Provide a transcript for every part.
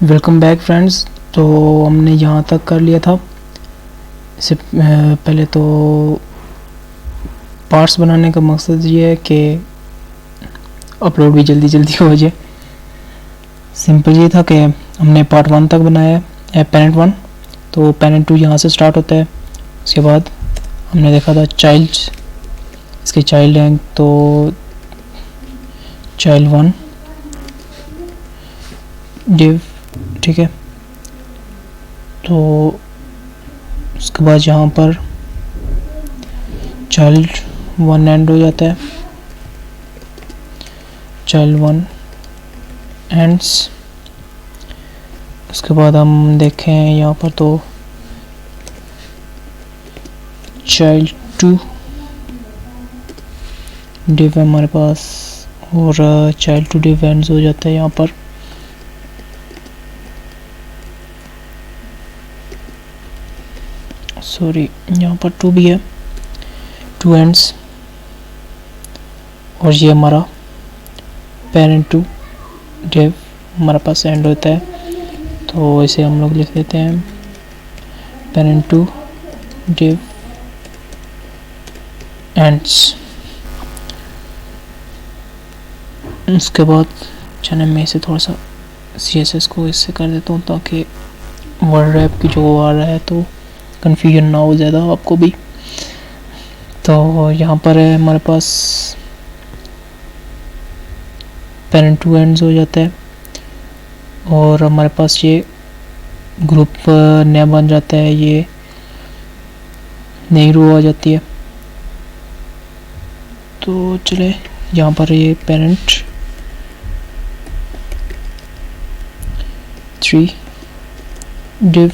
Welcome back friends. तो हमने यहाँ तक कर लिया था। इससे पहले तो पार्ट्स बनाने का मकसद ये है कि अपलोड भी जल्दी जल्दी हो जाए। सिंपल ये था कि हमने पार्ट 1 तक बनाया है पेरेंट 1, तो पेरेंट 2 यहाँ से स्टार्ट होता है। उसके बाद हमने देखा था चाइल्ड, इसके चाइल्ड हैं तो चाइल्ड 1 डिव, ठीक है। तो उसके बाद यहाँ पर चाइल्ड 1 एंड हो जाता है, चाइल्ड 1 एंड्स। उसके बाद हम देखें यहाँ पर तो चाइल्ड 2 डिव है हमारे पास, और चाइल्ड 2 डिव एंड्स हो जाता है यहाँ पर। सॉरी, यहाँ पर 2 भी है, 2 एंड्स, और ये हमारा पेरेंट 2 डिव हमारे पास एंड होता है। तो इसे हम लोग लिख देते हैं पेरेंट 2 डिव एंड्स। उसके बाद चैनल में इसे थोड़ा सा CSS को इससे कर देता हूँ ताकि वर्ड रैप की जो आ रहा है तो कन्फ्यूजन ना हो ज़्यादा आपको भी। तो यहाँ पर है हमारे पास पेरेंट 2 एंड्स हो जाता है, और हमारे पास ये ग्रुप नया बन जाता है, ये नई रो आ जाती है। तो चले यहाँ पर ये पेरेंट 3 डिव,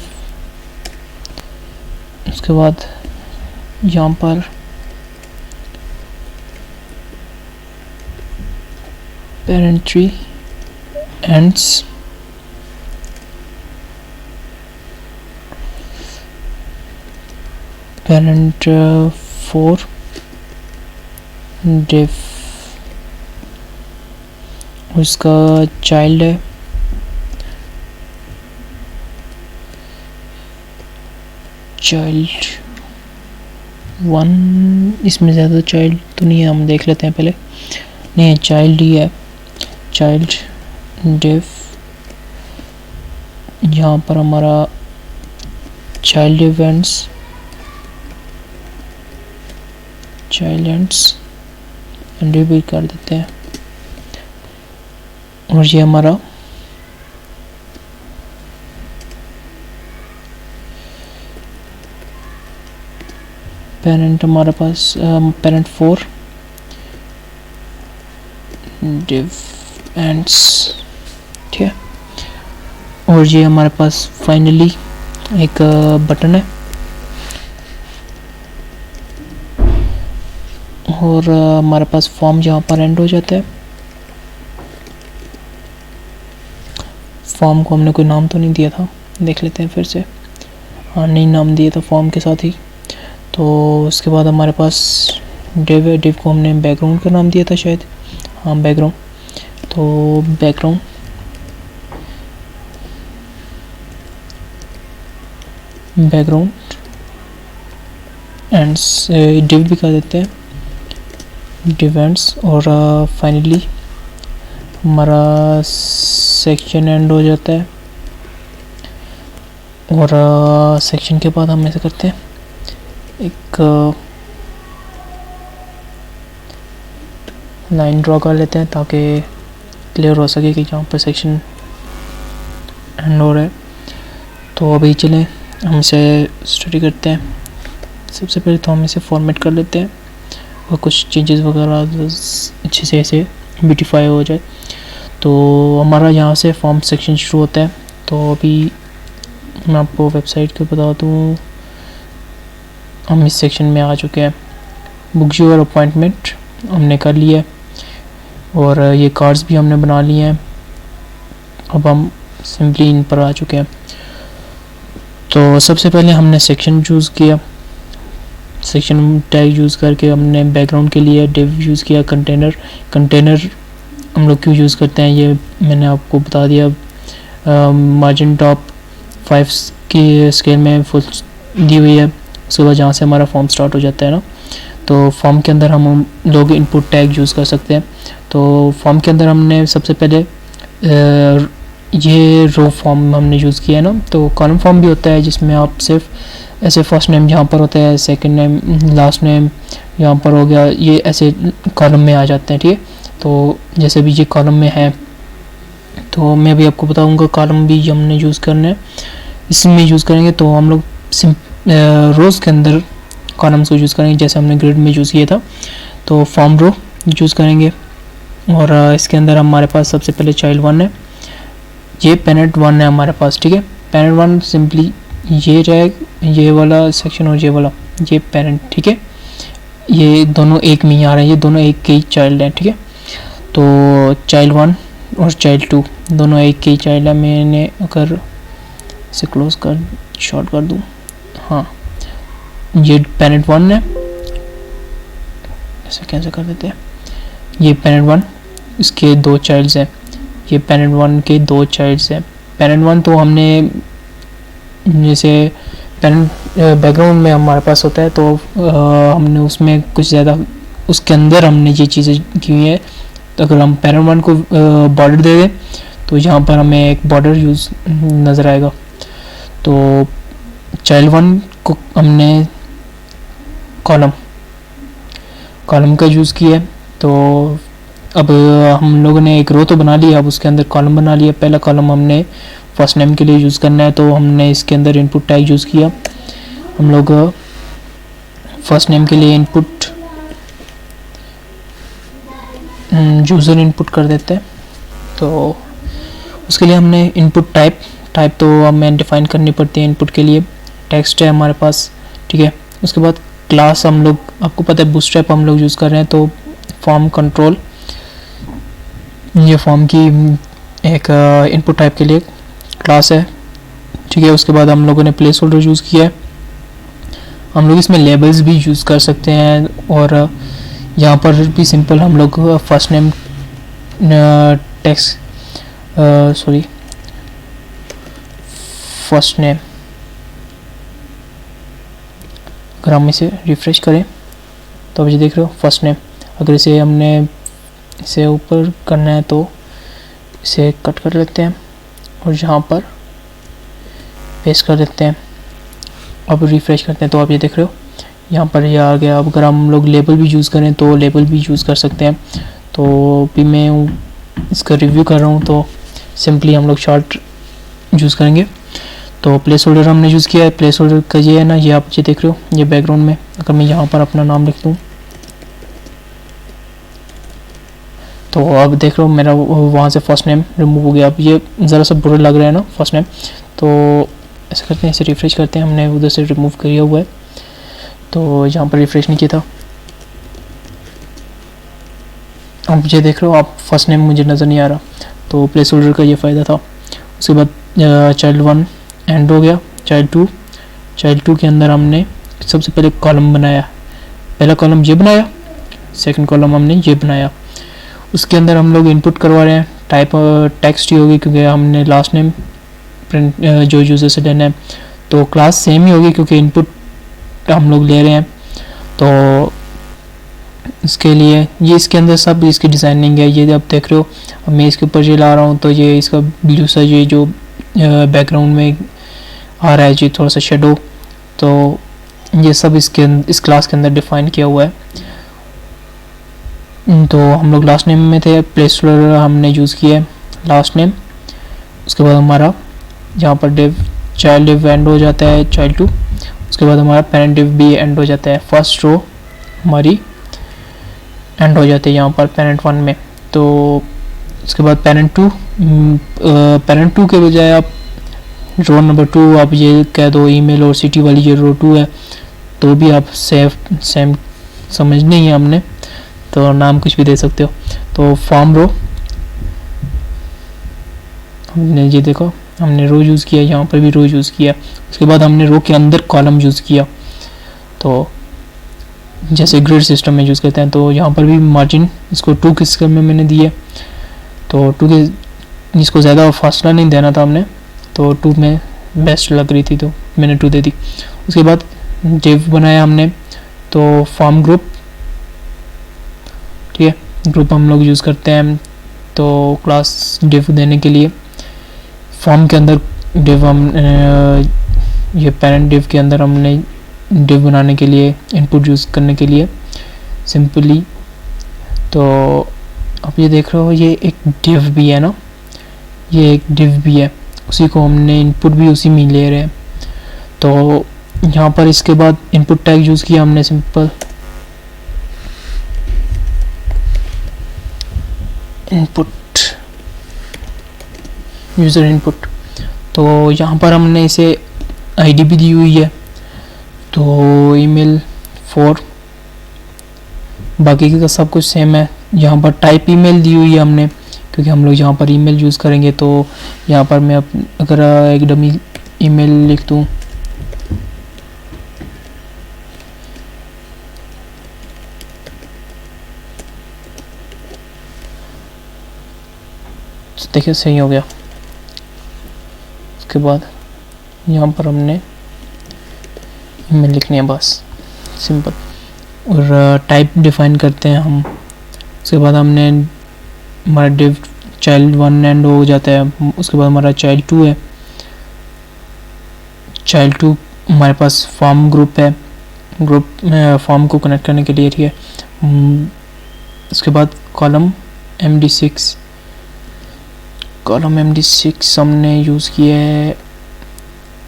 उसके बाद यहाँ पर पेरेंट 3 एंड्स, पेरेंट 4 डिव, उसका चाइल्ड है चाइल्ड 1। इसमें ज़्यादा चाइल्ड तो नहीं है, हम देख लेते हैं पहले। नहीं, चाइल्ड ही है, चाइल्ड डिव। यहाँ पर हमारा चाइल्ड इवेंट्स, चाइल्ड एंड्स भी कर देते हैं, और ये हमारा पेरेंट हमारे पास पेरेंट 4 डिव एंड्स, ठीक है। और ये हमारे पास फाइनली एक बटन है, और हमारे पास फॉर्म जहाँ पर एंड हो जाता है। फॉर्म को हमने कोई नाम तो नहीं दिया था, देख लेते हैं फिर से। हाँ, नहीं नाम दिया था फॉर्म के साथ ही। तो उसके बाद हमारे पास डिव है, डिव को हमने बैकग्राउंड का नाम दिया था शायद, हाँ बैकग्राउंड। तो बैकग्राउंड बैकग्राउंड एंड्स डिव भी कर देते हैं, डिव एंड्स। और फाइनली हमारा सेक्शन एंड हो जाता है, और सेक्शन के बाद हम ऐसे करते हैं एक लाइन ड्रॉ कर लेते हैं ताकि क्लियर हो सके कि जहाँ पर सेक्शन एंड हो रहा है। तो अभी चलें हम इसे स्टडी करते हैं। सबसे पहले तो हम इसे फॉर्मेट कर लेते हैं और कुछ चेंजेस वगैरह अच्छे से ऐसे ब्यूटीफाई हो जाए। तो हमारा यहाँ से फॉर्म सेक्शन शुरू होता है। तो अभी मैं आपको वेबसाइट के बता दूँ, हम इस सेक्शन में आ चुके हैं। बुक योर अपॉइंटमेंट हमने कर लिया है, और ये कार्ड्स भी हमने बना लिए हैं। अब हम सिंपली इन पर आ चुके हैं। तो सबसे पहले हमने सेक्शन चूज़ किया, सेक्शन टैग यूज़ करके हमने बैकग्राउंड के लिए डिव यूज़ किया। कंटेनर हम लोग क्यों यूज़ करते हैं ये मैंने आपको बता दिया मार्जिन टॉप 5 की स्केल में फुल दी हुई है। उसके बाद जहाँ से हमारा फॉर्म स्टार्ट हो जाता है ना, तो फॉर्म के अंदर हम लोग इनपुट टैग यूज़ कर सकते हैं। तो फॉर्म के अंदर हमने सबसे पहले ये रो फॉर्म हमने यूज़ किया है ना। तो कॉलम फॉर्म भी होता है जिसमें आप सिर्फ ऐसे फर्स्ट नेम जहाँ पर होता है, सेकंड नेम, लास्ट नेम यहाँ पर हो गया, ये ऐसे कॉलम में आ जाते हैं, ठीक है। तो जैसे भी ये कॉलम में है, तो मैं भी आपको बताऊंगा कॉलम भी हमने यूज़ करना है, इसमें यूज़ करेंगे। तो हम लोग रोज़ के अंदर कॉलम्स को यूज़ करेंगे जैसे हमने ग्रिड में यूज़ किया था। तो फॉर्म रो यूज़ करेंगे और इसके अंदर हमारे पास सबसे पहले चाइल्ड 1 है, ये पेरेंट 1 है हमारे पास, ठीक है। पेरेंट 1 सिंपली ये रहेगा, ये वाला सेक्शन और ये वाला, ये पेरेंट, ठीक है। ये दोनों एक में ही आ रहे हैं, ये दोनों एक के ही चाइल्ड हैं, ठीक है। तो चाइल्ड 1 और चाइल्ड 2 दोनों एक के ही चाइल्ड है। मैंने अगर इसे क्लोज कर शॉर्ट कर दूँ, हाँ, ये पेरेंट 1 है, ऐसे कैसे कर देते हैं, ये पेरेंट 1, इसके 2 चाइल्ड्स हैं, ये पेरेंट 1 के 2 चाइल्ड्स हैं। पेरेंट 1 तो हमने जैसे पेरेंट बैकग्राउंड में हमारे पास होता है, तो हमने उसमें कुछ ज़्यादा उसके अंदर हमने ये चीज़ें की हुई है। तो अगर हम पेरेंट 1 को बॉर्डर दे दें तो यहाँ पर हमें एक बॉर्डर यूज़ नज़र आएगा। तो चाइल्ड 1 को हमने कॉलम का यूज़ किया है। तो अब हम लोगों ने एक रो तो बना लिया, अब उसके अंदर कॉलम बना लिया। पहला कॉलम हमने फर्स्ट नेम के लिए यूज़ करना है, तो हमने इसके अंदर इनपुट टैग यूज़ किया। हम लोग फर्स्ट नेम के लिए इनपुट यूज़र इनपुट कर देते हैं। तो उसके लिए हमने इनपुट टाइप तो हमें डिफ़ाइन करनी पड़ती है इनपुट के लिए। टेक्स्ट है हमारे पास, ठीक है। उसके बाद क्लास हम लोग, आपको पता है बूटस्ट्रैप हम लोग यूज़ कर रहे हैं, तो फॉर्म कंट्रोल, ये फॉर्म की एक इनपुट टाइप के लिए क्लास है, ठीक है। उसके बाद हम लोगों ने प्लेस होल्डर यूज़ किया है। हम लोग इसमें लेबल्स भी यूज़ कर सकते हैं, और यहाँ पर भी सिंपल हम लोग first name text first name, अगर हम इसे रिफ्रेश करें तो अब ये देख रहे हो फर्स्ट नेम। अगर इसे हमने इसे ऊपर करना है तो इसे कट कर लेते हैं और यहाँ पर पेस्ट कर देते हैं। अब रिफ्रेश करते हैं तो आप ये देख रहे हो यहाँ पर ये आ गया। अब अगर हम लोग लेबल भी यूज़ करें तो लेबल भी यूज़ कर सकते हैं। तो भी मैं इसका रिव्यू कर रहा हूँ, तो सिंपली हम लोग शॉर्ट यूज़ करेंगे। तो प्लेस होल्डर हमने यूज़ किया है। प्लेस होल्डर का ये है ना, ये आप ये देख रहे हो, ये बैकग्राउंड में अगर मैं यहाँ पर अपना नाम लिख दूँ तो अब देख रहे हो मेरा वहाँ से फर्स्ट नेम रिमूव हो गया। अब ये ज़रा सा बुरा लग रहा है ना फर्स्ट नेम, तो ऐसा करते हैं, इसे रिफ्रेश करते हैं। हमने उधर से रिमूव किया हुआ है, तो यहाँ पर रिफ्रेश नहीं किया था। अब ये देख रहे हो आप फर्स्ट नेम मुझे नज़र नहीं आ रहा, तो प्लेस होल्डर का ये फ़ायदा था। उसके बाद चाइल्ड 1 एंड हो गया। चाइल्ड 2 के अंदर हमने सबसे पहले कॉलम बनाया। पहला कॉलम ये बनाया, सेकंड कॉलम हमने ये बनाया। उसके अंदर हम लोग इनपुट करवा रहे हैं, टाइप टेक्स्ट ही होगी क्योंकि हमने लास्ट नेम प्रिंट जो यूज़र से लेना है, तो क्लास सेम ही होगी क्योंकि इनपुट हम लोग ले रहे हैं। तो इसके लिए ये इसके अंदर सब इसकी डिज़ाइनिंग है। ये आप देख रहे हो, अब मैं इसके ऊपर ये ला रहा हूँ तो ये इसका ब्लू सा ये जो बैकग्राउंड में आ रहा है जी थोड़ा सा शेडो, तो ये सब इस क्लास के अंदर डिफाइन किया हुआ है। तो हम लोग लास्ट नेम में थे, प्लेस होल्डर हमने यूज़ किया है लास्ट नेम। उसके बाद हमारा यहाँ पर डिव चाइल्ड डिव एंड हो जाता है चाइल्ड 2। उसके बाद हमारा पेरेंट डिव भी एंड हो जाता है। फर्स्ट रो हमारी एंड हो जाती है यहाँ पर पेरेंट 1 में। तो उसके बाद पेरेंट 2 के बजाय आप रो नंबर 2 आप ये कह दो, ईमेल और सिटी वाली ये रो 2 है, तो भी आप सेम समझ नहीं है हमने, तो नाम कुछ भी दे सकते हो। तो फॉर्म रो हमने ये देखो हमने रो यूज़ किया, यहाँ पर भी रो यूज़ किया। उसके बाद हमने रो के अंदर कॉलम यूज़ किया, तो जैसे ग्रिड सिस्टम में यूज़ करते हैं। तो यहाँ पर भी मार्जिन इसको 2 के स्केल में मैंने दिया, तो 2 के इसको ज़्यादा फासला नहीं देना था हमने, तो 2 में बेस्ट लग रही थी तो मैंने 2 दे दी। उसके बाद div बनाया हमने, तो फॉर्म ग्रुप, ठीक है, ग्रुप हम लोग यूज़ करते हैं तो क्लास div देने के लिए। फॉर्म के अंदर div हम ये पेरेंट div के अंदर हमने div बनाने के लिए इनपुट यूज़ करने के लिए सिंपली, तो आप ये देख रहे हो ये एक div भी है ना, ये एक div भी है, उसी को हमने इनपुट भी उसी में ले रहे हैं। तो यहाँ पर इसके बाद इनपुट टैग यूज़ किया हमने, सिंपल इनपुट, यूज़र इनपुट। तो यहाँ पर हमने इसे आईडी भी दी हुई है, तो ईमेल 4, बाकी का सब कुछ सेम है। यहाँ पर टाइप ईमेल दी हुई है हमने, क्योंकि हम लोग यहाँ पर ईमेल यूज़ करेंगे। तो यहाँ पर मैं अगर एक डमी ईमेल लिख दूँ, तो देखिए सही हो गया। उसके बाद यहाँ पर हमने ईमेल लिखनी है बस, सिंपल, और टाइप डिफाइन करते हैं हम। उसके बाद हमने हमारा div चाइल्ड 1 एंड हो जाता है। उसके बाद हमारा चाइल्ड 2 है, चाइल्ड 2 हमारे पास फॉर्म ग्रुप है, ग्रुप फॉर्म को कनेक्ट करने के लिए, ठीक है। उसके बाद कॉलम MD6, कॉलम MD6 हमने यूज़ किया है।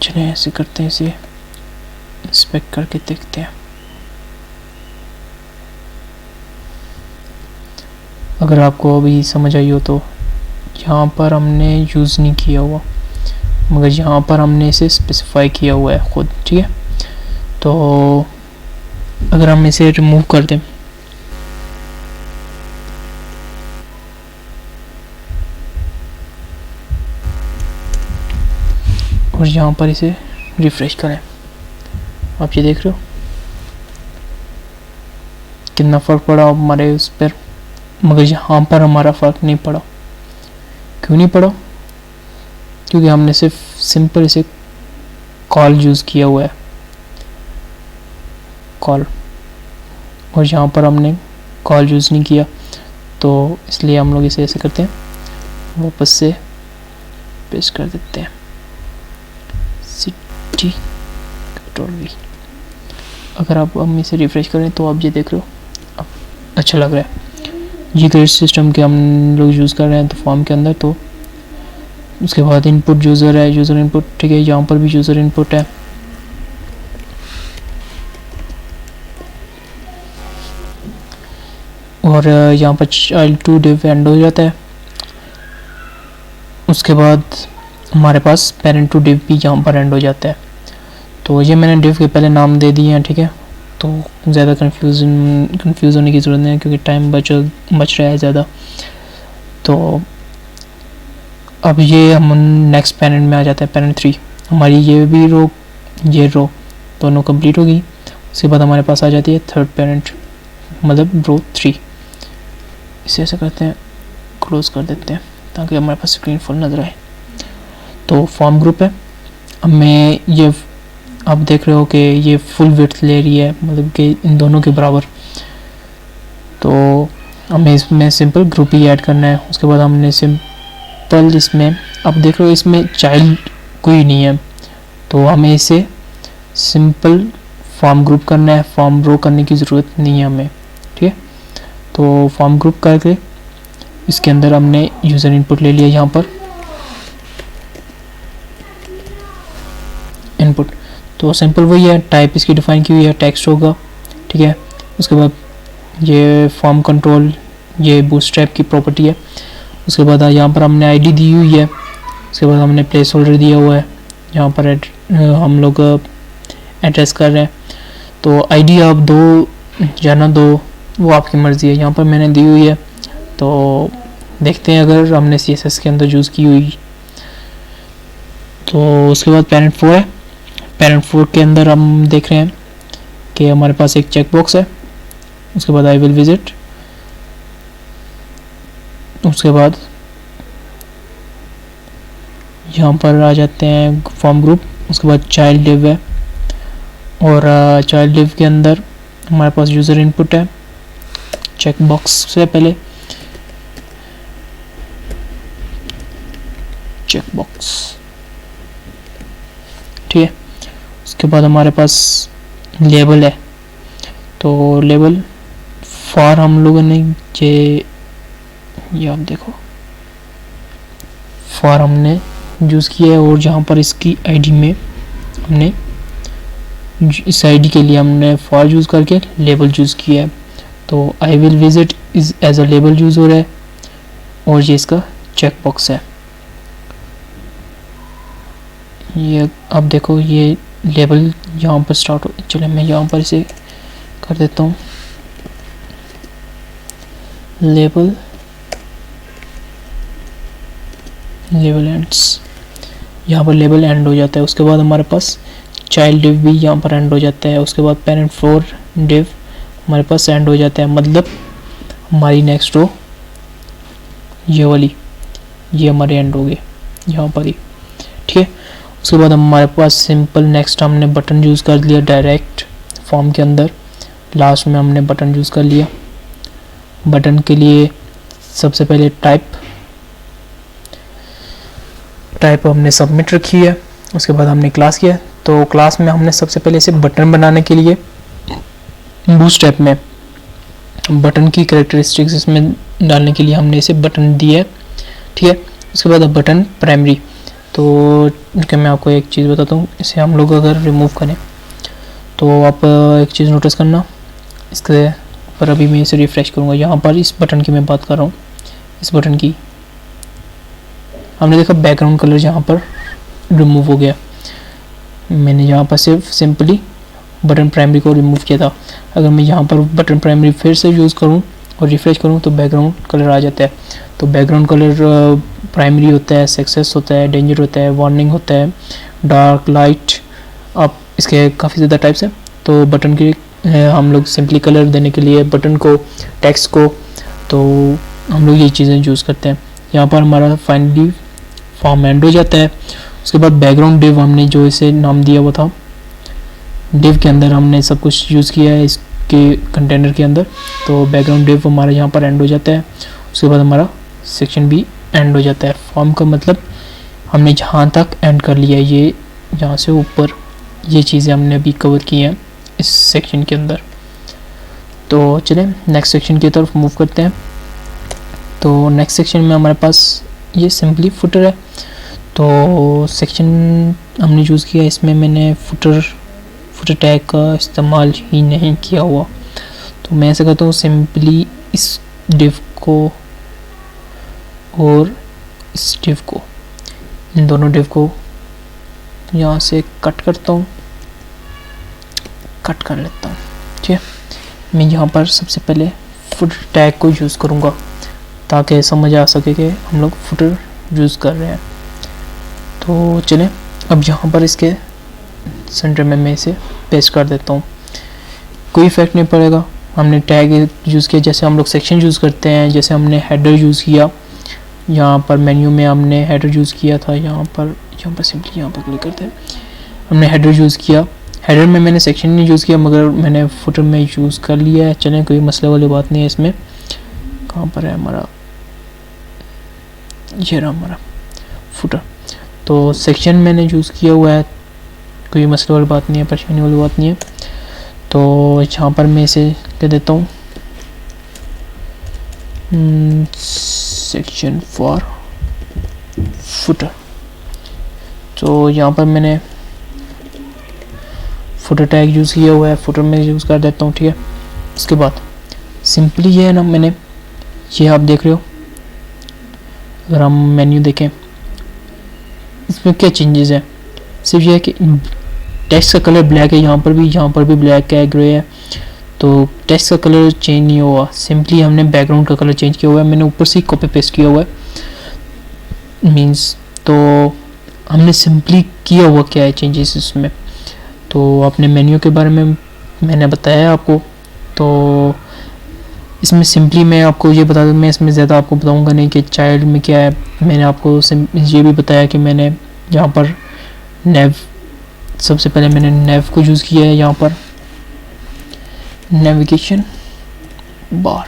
चलिए ऐसे करते हैं, इसे इंस्पेक्ट करके देखते हैं। अगर आपको अभी समझ आई हो तो यहाँ पर हमने यूज़ नहीं किया हुआ, मगर यहाँ पर हमने इसे स्पेसिफाई किया हुआ है खुद, ठीक है। तो अगर हम इसे रिमूव कर दें, और यहाँ पर इसे रिफ्रेश करें, आप ये देख रहे हो कितना फ़र्क पड़ा हमारे उस पर, मगर यहाँ पर हमारा फ़र्क नहीं पड़ा। क्यों नहीं पड़ा? क्योंकि हमने सिर्फ सिंपल इसे कॉल यूज़ किया हुआ है, कॉल, और यहाँ पर हमने कॉल यूज़ नहीं किया, तो इसलिए हम लोग इसे ऐसे करते हैं, वापस से पेस्ट कर देते हैं, CT Ctrl V। अगर आप हम इसे रिफ्रेश करें तो आप ये देख रहे हो अब अच्छा लग रहा है। ये ग्रेड सिस्टम के हम लोग यूज़ कर रहे हैं तो फॉर्म के अंदर। तो उसके बाद इनपुट यूज़र है, यूज़र इनपुट, ठीक है, यहाँ पर भी यूज़र इनपुट है। और यहाँ पर चाइल्ड 2 div एंड हो जाता है। उसके बाद हमारे पास पेरेंट टू div भी यहाँ पर एंड हो जाता है। तो ये मैंने div के पहले नाम दे दिए हैं, ठीक है, तो ज़्यादा कंफ्यूज होने की ज़रूरत नहीं है, क्योंकि टाइम बच रहा है ज़्यादा। तो अब ये हम नेक्स्ट पेरेंट में आ जाते हैं, पेरेंट 3। हमारी ये भी रो, ये रो दोनों कंप्लीट होगी। उसके बाद हमारे पास आ जाती है थर्ड पेरेंट, मतलब रो 3। इसे ऐसा करते हैं, क्लोज कर देते हैं ताकि हमारे पास स्क्रीन फुल नज़र आए। तो फॉर्म ग्रुप है, अब मैं ये आप देख रहे हो कि ये फुल विड्थ ले रही है, मतलब कि इन दोनों के बराबर। तो हमें इसमें सिंपल ग्रुप ही ऐड करना है। उसके बाद हमने सिंपल इसमें, आप देख रहे हो इसमें चाइल्ड कोई नहीं है, तो हमें इसे सिंपल फॉर्म ग्रुप करना है, फॉर्म रो करने की ज़रूरत नहीं है हमें, ठीक है। तो फॉर्म ग्रुप करके इसके अंदर हमने यूज़र इनपुट ले लिया, यहाँ पर इनपुट, तो सिंपल वही है, टाइप इसकी डिफाइन की हुई है, टेक्स्ट होगा, ठीक है। उसके बाद ये फॉर्म कंट्रोल, ये बूटस्ट्रैप की प्रॉपर्टी है। उसके बाद यहाँ पर हमने आईडी दी हुई है। उसके बाद हमने प्लेस होल्डर दिया हुआ है, यहाँ पर हम लोग एड्रेस कर रहे हैं। तो आईडी आप दो या ना दो, वो आपकी मर्ज़ी है, यहाँ पर मैंने दी हुई है। तो देखते हैं अगर हमने CSS के अंदर यूज़ की हुई। तो उसके बाद पेरेंट 4 है, पेरेंट 4 के अंदर हम देख रहे हैं कि हमारे पास एक चेक बॉक्स है। उसके बाद आई विल विजिट, उसके बाद यहाँ पर आ जाते हैं फॉर्म ग्रुप, उसके बाद चाइल्ड डिव है, और चाइल्ड डिव के अंदर हमारे पास यूज़र इनपुट है, चेक बॉक्स से पहले चेक बॉक्स, ठीक है। उसके बाद हमारे पास लेबल है, तो लेबल फॉर हम लोगों ने ये आप देखो फॉर हमने यूज़ किया है, और जहाँ पर इसकी आईडी में हमने इस आईडी के लिए हमने फॉर यूज़ करके लेबल यूज़ किया है। तो I will visit is as a label use हो रहा है, और ये इसका चेक बॉक्स है। ये अब देखो ये लेबल यहाँ पर स्टार्ट हो, चलो मैं यहाँ पर इसे कर देता हूँ लेबल एंड्स, यहाँ पर लेबल एंड हो जाता है। उसके बाद हमारे पास चाइल्ड डिव भी यहाँ पर एंड हो जाता है, उसके बाद पेरेंट फॉर डिव हमारे पास एंड हो जाता है, मतलब हमारी नेक्स्ट रो ये वाली ये हमारे एंड हो गए यहाँ पर ही, ठीक है। उसके बाद हमारे पास सिंपल नेक्स्ट हमने बटन यूज़ कर लिया डायरेक्ट फॉर्म के अंदर, लास्ट में हमने बटन यूज़ कर लिया। बटन के लिए सबसे पहले टाइप हमने सबमिट रखी है, उसके बाद हमने क्लास किया। तो क्लास में हमने सबसे पहले इसे बटन बनाने के लिए बूटस्ट्रैप में बटन की कैरेक्टरिस्टिक्स इसमें डालने के लिए हमने इसे बटन दिया है, ठीक है। उसके बाद अब बटन प्राइमरी, तो मैं आपको एक चीज़ बताता हूँ, इसे हम लोग अगर रिमूव करें तो आप एक चीज़ नोटिस करना, इसके पर अभी मैं इसे रिफ़्रेश करूँगा, यहाँ पर इस बटन की मैं बात कर रहा हूँ, इस बटन की हमने देखा बैकग्राउंड कलर यहाँ पर रिमूव हो गया, मैंने यहाँ पर सिर्फ सिंपली बटन प्राइमरी को रिमूव किया था। अगर मैं यहाँ पर बटन प्राइमरी फिर से यूज़ करूँ और रिफ़्रेश करूँ तो बैकग्राउंड कलर आ जाता है। तो बैकग्राउंड कलर प्राइमरी होता है, सक्सेस होता है, डेंजर होता है, वार्निंग होता है, डार्क, लाइट, आप इसके काफ़ी ज़्यादा टाइप्स हैं। तो बटन की हम लोग सिंपली कलर देने के लिए बटन को, टेक्स्ट को, तो हम लोग ये चीज़ें यूज़ करते हैं। यहाँ पर हमारा फाइनली फॉर्म एंड हो जाता है। उसके बाद बैकग्राउंड डिव हमने जो इसे नाम दिया वो था, डिव के अंदर हमने सब कुछ यूज़ किया है इसके कंटेनर के अंदर, तो बैकग्राउंड डिव हमारा यहाँ पर एंड हो जाता है। उसके बाद हमारा सेक्शन भी एंड हो जाता है। फॉर्म का मतलब हमने जहाँ तक एंड कर लिया है, ये यहाँ से ऊपर ये चीज़ें हमने अभी कवर की हैं इस सेक्शन के अंदर। तो चलें नेक्स्ट सेक्शन की तरफ मूव करते हैं। तो नेक्स्ट सेक्शन में हमारे पास ये सिंपली फुटर है। तो सेक्शन हमने यूज़ किया, इसमें मैंने फुटर टैग का इस्तेमाल ही नहीं किया हुआ, तो मैं ऐसा करता हूँ सिंपली इस डिव को और इस डिव को, इन दोनों डिव को यहाँ से कट करता हूँ, कट कर लेता हूँ, ठीक है। मैं यहाँ पर सबसे पहले फुटर टैग को यूज़ करूँगा ताकि समझ आ सके कि हम लोग फुटर यूज़ कर रहे हैं। तो चलें अब यहाँ पर इसके सेंटर में मैं इसे पेस्ट कर देता हूँ, कोई इफेक्ट नहीं पड़ेगा। हमने टैग यूज़ किया जैसे हम लोग सेक्शन यूज़ करते हैं, जैसे हमने हेडर यूज़ किया, यहाँ पर मेन्यू में हमने हेडर यूज़ किया था, यहाँ पर सिंपली यहाँ पर क्लिक करते हैं, हमने हेडर यूज़ किया। हेडर में मैंने सेक्शन नहीं यूज़ किया मगर मैंने फुटर में यूज़ कर लिया है। चलें कोई मसले वाली बात नहीं है इसमें। कहाँ पर है हमारा, ये रहा हमारा फुटर। तो सेक्शन मैंने यूज़ किया हुआ है, कोई मसले वाली बात नहीं है, परेशानी वाली बात नहीं है। तो यहाँ पर मैं इसे कह देता हूँ सेक्शन फॉर फुटर। तो यहाँ पर मैंने फुटर टैग यूज़ किया हुआ है, फुटर में यूज़ कर देता हूँ, ठीक है। उसके बाद सिंपली ये है ना, मैंने ये आप देख रहे हो, अगर हम मेन्यू देखें इसमें क्या चेंजेस है, सिर्फ ये है कि टेक्स्ट का कलर ब्लैक है, यहाँ पर भी ब्लैक है, ग्रे है। तो टेक्स्ट का कलर चेंज नहीं हुआ, सिंपली हमने बैकग्राउंड का कलर चेंज किया हुआ है। मैंने ऊपर से कॉपी पेस्ट किया हुआ है मींस, तो हमने सिंपली किया हुआ क्या है चेंजेस इसमें। तो अपने मेन्यू के बारे में मैंने बताया आपको, तो इसमें सिंपली मैं आपको ये बता दूँ, मैं इसमें ज़्यादा आपको बताऊंगा नहीं कि चाइल्ड में क्या है। मैंने आपको ये भी बताया कि मैंने यहाँ पर नेव, सबसे पहले मैंने नेव को यूज़ किया है यहाँ पर, नेविगेशन बार,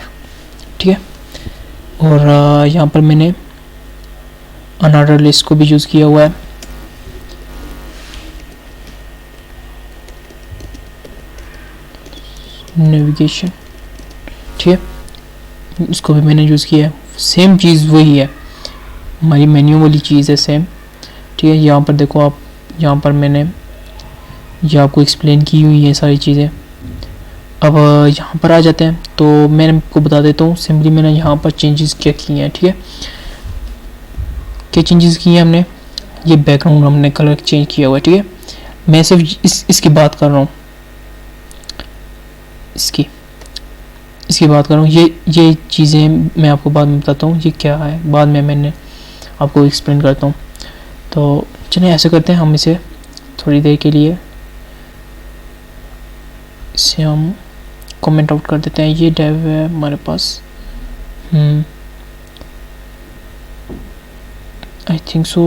ठीक है। और यहाँ पर मैंने अनऑर्डर लिस्ट को भी यूज़ किया हुआ है, नेविगेशन, ठीक है, इसको भी मैंने यूज़ किया है। सेम चीज़ वही है, हमारी मेन्यू वाली चीज़ है सेम, ठीक है। यहाँ पर देखो आप, यहाँ पर मैंने ये आपको एक्सप्लेन की हुई है सारी चीज़ें। अब यहाँ पर आ जाते हैं, तो मैं आपको बता देता हूँ सिंपली मैंने यहाँ पर चेंजेस क्या किए हैं, ठीक है। क्या चेंजेस किए हैं हमने, ये बैकग्राउंड हमने कलर चेंज किया हुआ है, ठीक है। मैं सिर्फ इसकी बात कर रहा हूँ, इसकी बात कर रहा हूँ। ये चीज़ें मैं आपको बाद में बताता हूँ ये क्या है, बाद में मैंने आपको एक्सप्लेन करता हूँ। तो चलिए ऐसे करते हैं, हम इसे थोड़ी देर के लिए इसे हम कमेंट आउट कर देते हैं। ये डेव है हमारे पास, I think so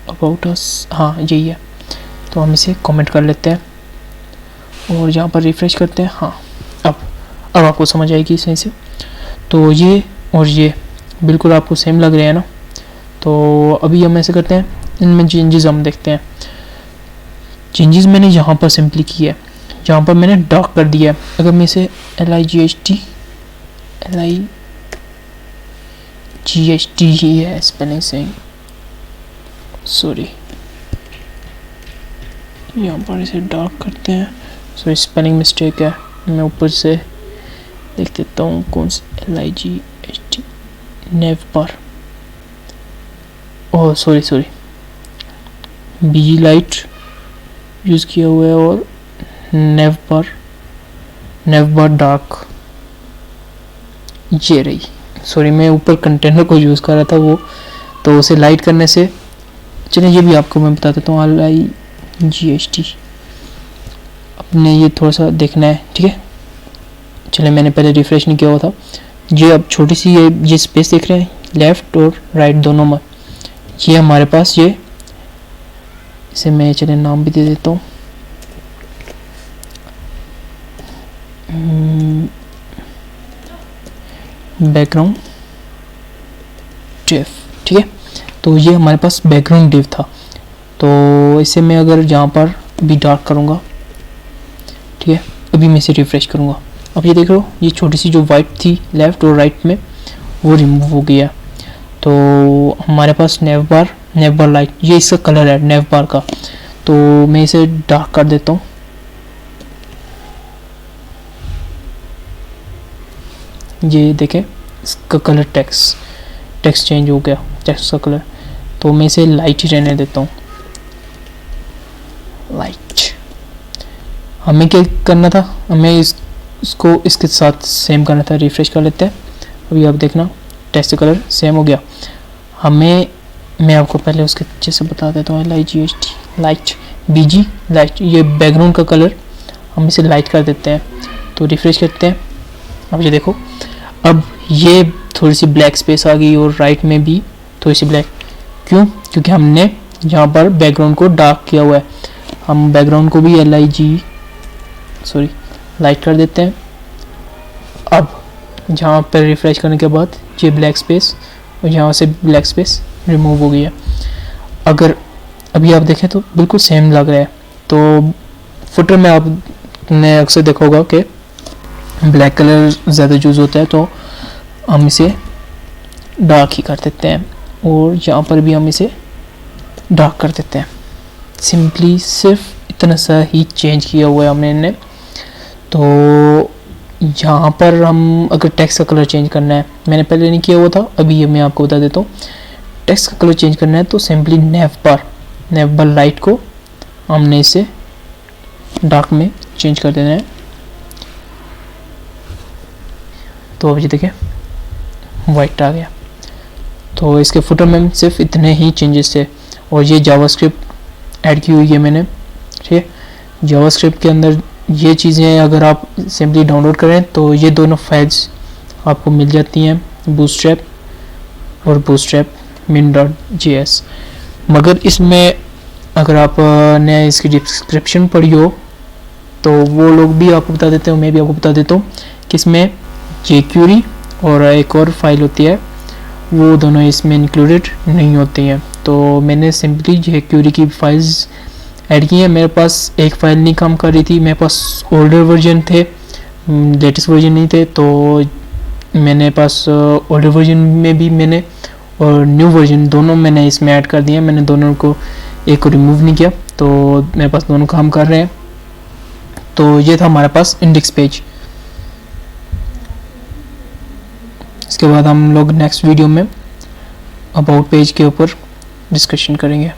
about us, हाँ यही है। तो हम इसे कमेंट कर लेते हैं और यहाँ पर रिफ्रेश करते हैं। हाँ अब आपको समझ आएगी सही से। तो ये और ये बिल्कुल आपको सेम लग रहे हैं ना। तो अभी हम ऐसे करते हैं, इनमें चेंजेस हम देखते हैं। चेंजेस मैंने यहाँ पर सिंपली किया है, यहाँ पर मैंने डार्क कर दिया है। अगर मैं इसे LIGHT ही है स्पेलिंग से, सॉरी, यहाँ पर इसे डार्क करते हैं। सॉरी स्पेलिंग मिस्टेक है, मैं ऊपर से देख देता हूँ कौन सा LIGHT, nav bar, oh sorry BG light use किया हुआ है और नेव बार डार्क, ये रही। सॉरी मैं ऊपर कंटेनर को यूज़ कर रहा था वो, तो उसे लाइट करने से, चलिए ये भी आपको मैं बता देता हूँ। LIGHT अपने ये थोड़ा सा देखना है, ठीक है। चलिए मैंने पहले रिफ्रेश नहीं किया हुआ था। ये अब छोटी सी ये स्पेस देख रहे हैं लेफ़्ट और राइट दोनों में, ये हमारे पास, ये इसे मैं चलिए नाम भी दे देता हूँ, बैकग्राउंड डिव, ठीक है। तो ये हमारे पास बैकग्राउंड डिव था। तो इसे मैं अगर यहाँ पर भी डार्क करूँगा, ठीक है, अभी मैं इसे रिफ्रेश करूँगा। अब ये देख रहे हो, ये छोटी सी जो वाइट थी लेफ़्ट और राइट में वो रिमूव हो गया। तो हमारे पास नेव बार लाइट, ये इसका कलर है नेव बार का। तो मैं इसे डार्क कर देता हूँ, ये देखें इसका कलर टेक्स्ट चेंज हो गया, टेक्स्ट का कलर। तो मैं इसे लाइट ही रहने देता हूँ, लाइट। हमें क्या करना था, हमें इसको इसके साथ सेम करना था। रिफ्रेश कर लेते हैं, अभी आप देखना टेक्स्ट कलर सेम हो गया। मैं आपको पहले उसके अच्छे से बता देता हूँ। LIGHT लाइट, BG लाइट, ये बैकग्राउंड का कलर हम इसे लाइट कर देते हैं। तो रिफ्रेश करते हैं, अब ये देखो, अब ये थोड़ी सी ब्लैक स्पेस आ गई और राइट में भी थोड़ी सी ब्लैक। क्यों? क्योंकि हमने यहाँ पर बैकग्राउंड को डार्क किया हुआ है। हम बैकग्राउंड को भी लाइट कर देते हैं। अब जहाँ पर रिफ्रेश करने के बाद ये ब्लैक स्पेस और यहाँ से ब्लैक स्पेस रिमूव हो गया। अगर अभी आप देखें तो बिल्कुल सेम लग रहा है। तो फुटर में आपने अक्सर देखा होगा कि ब्लैक कलर ज़्यादा यूज़ होता है, तो हम इसे डार्क ही कर देते हैं और यहाँ पर भी हम इसे डार्क कर देते हैं। सिंपली सिर्फ इतना सा ही चेंज किया हुआ है हमने इन्हें। तो यहाँ पर हम अगर टेक्स्ट का कलर चेंज करना है, मैंने पहले नहीं किया हुआ था, अभी ये मैं आपको बता देता हूँ। टेक्स्ट का कलर चेंज करना है तो सिंपली नेव बार लाइट को हमने इसे डार्क में चेंज कर देना है। तो अब ये देखें वाइट आ गया। तो इसके फुटर में सिर्फ इतने ही चेंजेस थे और ये जावास्क्रिप्ट ऐड की हुई है मैंने, ठीक है। जावास्क्रिप्ट के अंदर ये चीज़ें अगर आप सिंपली डाउनलोड करें तो ये दोनों फाइल्स आपको मिल जाती हैं, बूटस्ट्रैप और bootstrap min.js। मगर इसमें अगर आप ने इसकी डिस्क्रिप्शन पढ़ी हो तो वो लोग भी आपको बता देते हो, मैं भी आपको बता देता हूँ कि इसमें jQuery और एक और फाइल होती है, वो दोनों इसमें इंक्लूडेड नहीं होती हैं। तो मैंने सिंपली jQuery की फाइल्स ऐड की है। मेरे पास एक फ़ाइल नहीं काम कर रही थी, मेरे पास ओल्डर वर्जन थे, लेटेस्ट वर्जन नहीं थे, तो मैंने पास ओल्डर वर्जन में भी मैंने और न्यू वर्जन दोनों मैंने इसमें ऐड कर दिया। मैंने दोनों को एक को रिमूव नहीं किया, तो मेरे पास दोनों काम कर रहे हैं। तो ये था हमारे पास इंडेक्स पेज। इसके बाद हम लोग नेक्स्ट वीडियो में अबाउट पेज के ऊपर डिस्कशन करेंगे।